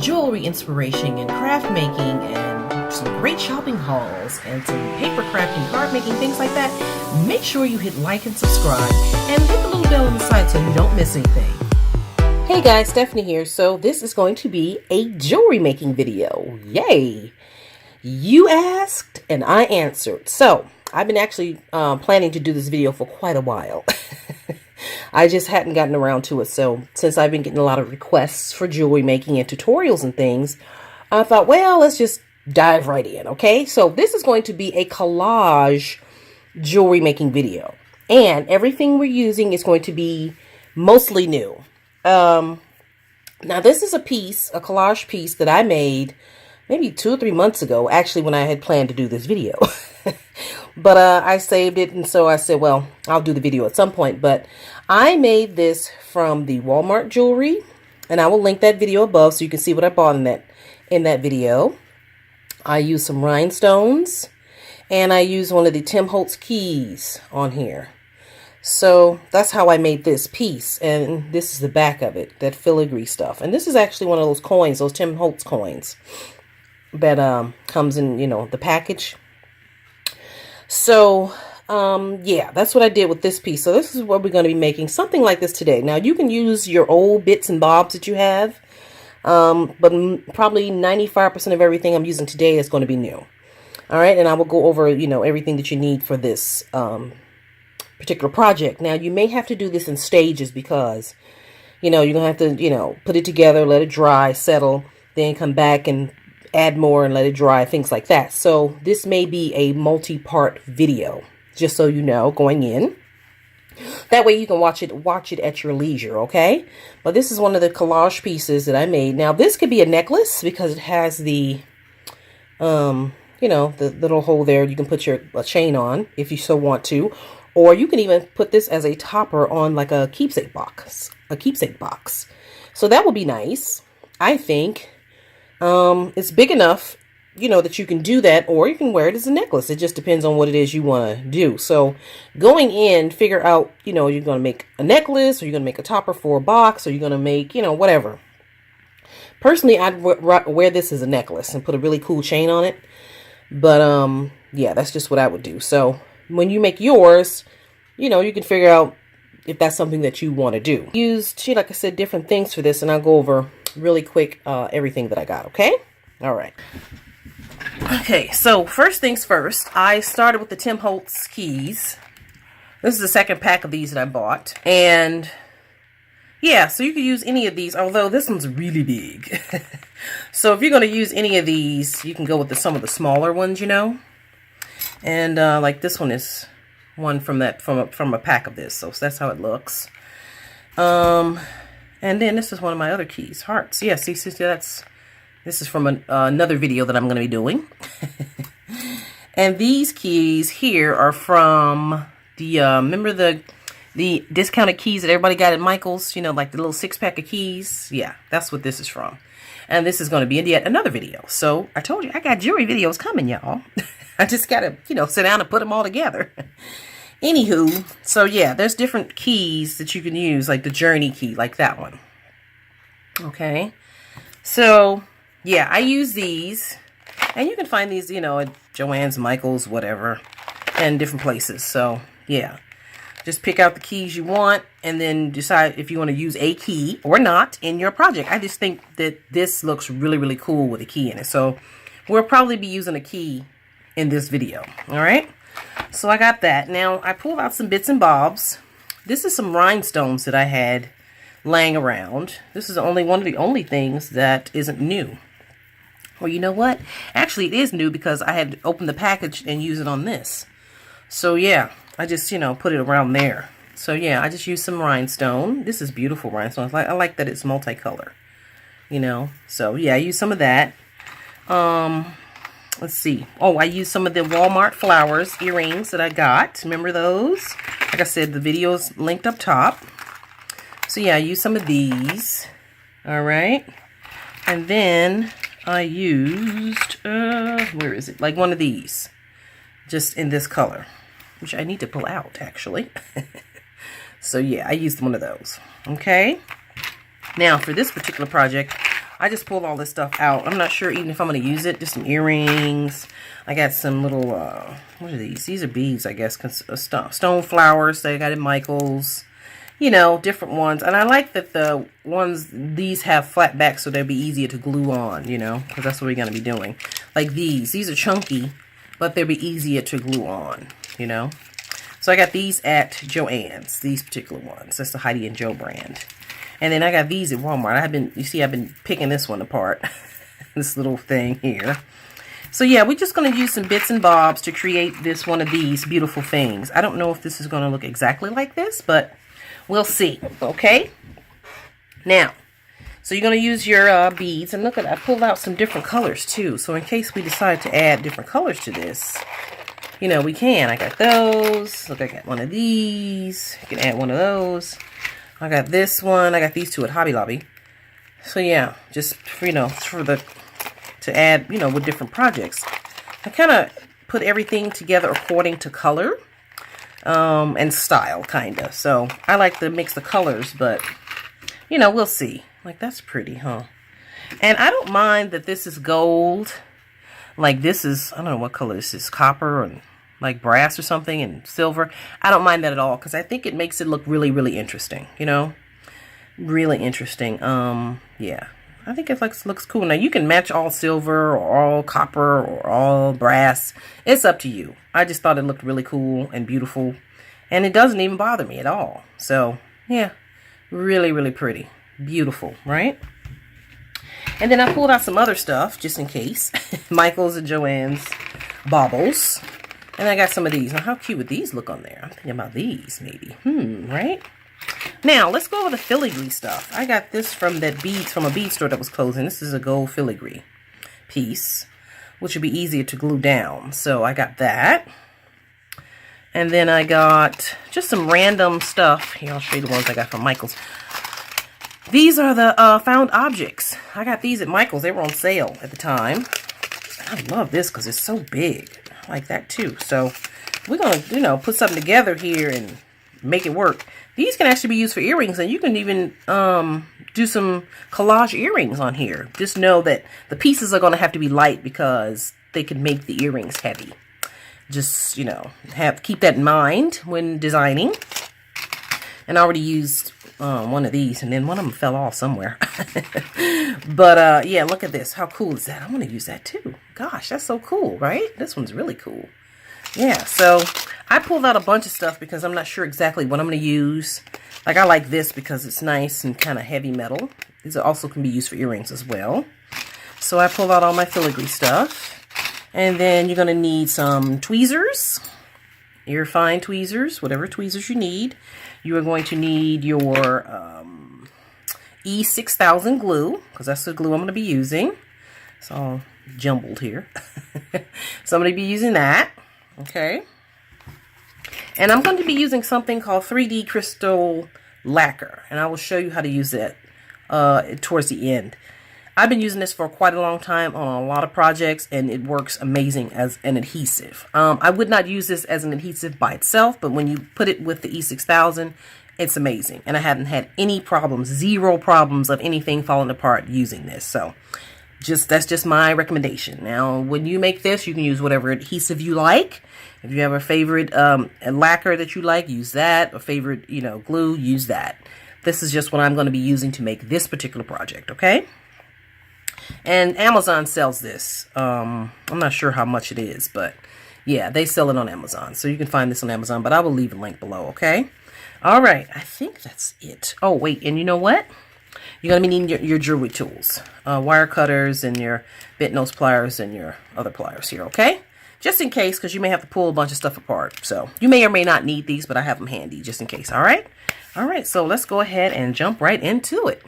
jewelry inspiration and craft making and some great shopping hauls and some paper crafting, card making, things like that, make sure you hit like and subscribe and hit the little bell on the side so you don't miss anything. Hey guys, Stephanie here. So this is going to be a jewelry making video. Yay! You asked and I answered. So I've been actually planning to do this video for quite a while. I just hadn't gotten around to it. So since I've been getting a lot of requests for jewelry making and tutorials and things, I thought, well, let's just dive right in. Okay, so this is going to be a collage jewelry making video, and everything we're using is going to be mostly new. Now this is a collage piece that I made maybe 2 or 3 months ago, actually, when I had planned to do this video. But I saved it, and so I said, well, I'll do the video at some point. But I made this from the Walmart jewelry, and I will link that video above so you can see what I bought in that video. I used some rhinestones, and I used one of the Holtz Keys on here. So that's how I made this piece, and this is the back of it, that filigree stuff. And this is actually one of those coins, those Holtz coins that comes in, you know, the package. So yeah, that's what I did with this piece. So this is what we're going to be making, something like this today. Now you can use your old bits and bobs that you have, but probably 95% of everything I'm using today is going to be new. All right, and I will go over, you know, everything that you need for this particular project. Now you may have to do this in stages because, you know, you're gonna have to, you know, put it together, let it dry, settle, then come back and add more and let it dry, things like that. So this may be a multi-part video, just so you know, going in. That way you can watch it at your leisure, okay? But this is one of the collage pieces that I made. Now this could be a necklace because it has the you know, the little hole there. You can put a chain on if you so want to, or you can even put this as a topper on like a keepsake box. So that would be nice, I think. It's big enough, you know, that you can do that, or you can wear it as a necklace. It just depends on what it is you want to do. So going in, figure out, you know, you're going to make a necklace, or you're going to make a topper for a box, or you're going to make, you know, whatever. Personally, I'd wear this as a necklace and put a really cool chain on it. But yeah, that's just what I would do. So when you make yours, you know, you can figure out if that's something that you want to do. Used, like I said, different things for this, and I'll go over really quick everything that I got. Okay, all right. Okay, so first things first, I started with the Holtz Keys. This is the second pack of these that I bought, and yeah, so you can use any of these, although this one's really big. So if you're going to use any of these, you can go with some of the smaller ones, you know. And like this one is one from a pack of this, so that's how it looks. And then this is one of my other keys, hearts. Yeah, see, this is from another video that I'm going to be doing. And these keys here are from the remember the discounted keys that everybody got at Michael's, you know, like the little 6-pack of keys. Yeah, that's what this is from. And this is going to be in yet another video. So I told you I got jewelry videos coming, y'all. I just got to, you know, sit down and put them all together. Anywho, so yeah, there's different keys that you can use, like the journey key, like that one. Okay. So yeah, I use these, and you can find these, you know, at Joann's, Michael's, whatever, and different places. So yeah. Just pick out the keys you want and then decide if you want to use a key or not in your project. I just think that this looks really, really cool with a key in it. So we'll probably be using a key in this video. All right. So I got that. Now I pulled out some bits and bobs. This is some rhinestones that I had laying around. This is one of the only things that isn't new. Well, you know what? Actually, it is new because I had opened the package and used it on this. So yeah. I just, you know, put it around there. So yeah, I just used some rhinestone. This is beautiful rhinestone. I like that it's multicolor, you know. So yeah, I used some of that. Let's see. Oh, I used some of the Walmart flowers earrings that I got. Remember those? Like I said, the video's linked up top. So yeah, I used some of these. All right. And then I used, where is it? Like one of these. Just in this color. Which I need to pull out, actually. So yeah, I used one of those. Okay. Now for this particular project, I just pulled all this stuff out. I'm not sure even if I'm going to use it. Just some earrings. I got some little, what are these? These are beads, I guess. Stone flowers that I got at Michael's. You know, different ones. And I like that the ones, these have flat backs so they'll be easier to glue on, you know, because that's what we're going to be doing. Like these. These are chunky, but they'll be easier to glue on, you know. So I got these at Joann's, these particular ones. That's the Heidi and Joe brand. And then I got these at Walmart. I've been picking this one apart. This little thing here. So yeah, we're just going to use some bits and bobs to create this one of these beautiful things. I don't know if this is going to look exactly like this, but we'll see. Okay? Now, so you're going to use your beads. And look at, I pulled out some different colors too. So in case we decide to add different colors to this, you know, we can. I got those. Look, I got one of these. You can add one of those. I got this one. I got these two at Hobby Lobby. So yeah, just, you know, to add, you know, with different projects. I kind of put everything together according to color and style, kind of. So I like to mix the colors, but, you know, we'll see. Like, that's pretty, huh? And I don't mind that this is gold. Like, this is, I don't know what color this is, copper or like brass or something, and silver. I don't mind that at all because I think it makes it look really, really interesting, you know? Really interesting. Yeah. I think it looks cool. Now, you can match all silver or all copper or all brass. It's up to you. I just thought it looked really cool and beautiful. And it doesn't even bother me at all. So, yeah. Really, really pretty. Beautiful, right? And then I pulled out some other stuff just in case. Michael's and Joann's baubles. And I got some of these. Now, how cute would these look on there? I'm thinking about these, maybe. Right? Now, let's go over the filigree stuff. I got this from a bead store that was closing. This is a gold filigree piece, which would be easier to glue down. So I got that. And then I got just some random stuff. Here, I'll show you the ones I got from Michael's. These are the found objects. I got these at Michael's. They were on sale at the time. I love this because it's so big. I like that too. So we're going to, you know, put something together here and make it work. These can actually be used for earrings, and you can even do some collage earrings on here. Just know that the pieces are going to have to be light because they can make the earrings heavy. Just, you know, keep that in mind when designing. And I already used one of these, and then one of them fell off somewhere. But yeah, look at this. How cool is that? I want to use that too. Gosh, that's so cool, right? This one's really cool. Yeah, so I pulled out a bunch of stuff because I'm not sure exactly what I'm going to use. Like, I like this because it's nice and kind of heavy metal. These also can be used for earrings as well. So I pulled out all my filigree stuff. And then you're going to need some tweezers, ear fine tweezers, whatever tweezers you need. You are going to need your E6000 glue, because that's the glue I'm going to be using. It's all jumbled here. So I'm going to be using that. Okay. And I'm going to be using something called 3D Crystal Lacquer. And I will show you how to use it towards the end. I've been using this for quite a long time on a lot of projects, and it works amazing as an adhesive. I would not use this as an adhesive by itself, but when you put it with the E6000, it's amazing. And I haven't had any problems, 0 problems of anything falling apart using this. So that's just my recommendation. Now, when you make this, you can use whatever adhesive you like. If you have a favorite lacquer that you like, use that. A favorite, you know, glue, use that. This is just what I'm going to be using to make this particular project, okay? And Amazon sells this. I'm not sure how much it is, but yeah, they sell it on Amazon. So you can find this on Amazon, but I will leave a link below, okay? All right, I think that's it. Oh, wait, and you know what? You're going to be needing your jewelry tools. Wire cutters and your bit nose pliers and your other pliers here, okay? Just in case, because you may have to pull a bunch of stuff apart. So you may or may not need these, but I have them handy just in case, all right? All right, so let's go ahead and jump right into it.